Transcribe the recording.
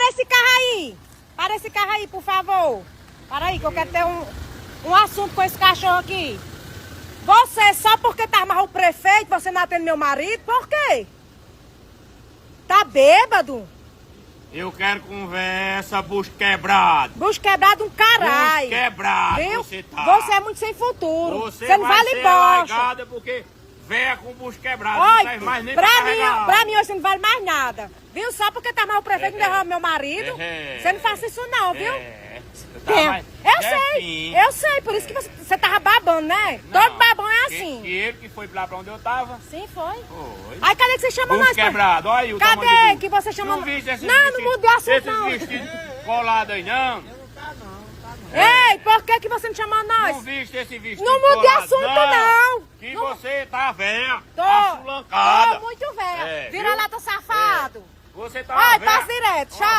esse carro aí. Para esse carro aí, por favor. Para aí, que eu quero ter um assunto com esse cachorro aqui. Você, só porque tá amarrado o prefeito, você não atende meu marido? Por quê? Tá bêbado? Eu quero conversa, bucho quebrado. Bucho quebrado um caralho. Bucho quebrado, Viu? você tá. Você é muito sem futuro. Você não vai vale ser bosta. largada porque véia com bucho quebrado. Não serve mais nem pra carregar. mim hoje você não vale mais nada. Viu? Só porque tá mal o prefeito não derrama meu marido. Você não faça isso não, viu? Eu sei, por isso que você tava babando, né? Não, Todo babão é assim. Que ele que foi lá pra onde eu tava. Sim, foi. Foi. Aí cadê que você chama Bucho nós? quebrado, olha aí o tamanho do Cadê bucho. que você chama Não viste esses Não, vestidos, não muda o assunto não. esses vestidos colados aí, não? Ei, por que você não chamou nós? Não viste esse vestido Não mude colado, assunto, não. Que Não. você tá velha, Tô assulancada. muito velha. É, Vira viu? lata safado. Você tá Ai, velha. passa direto, tchau.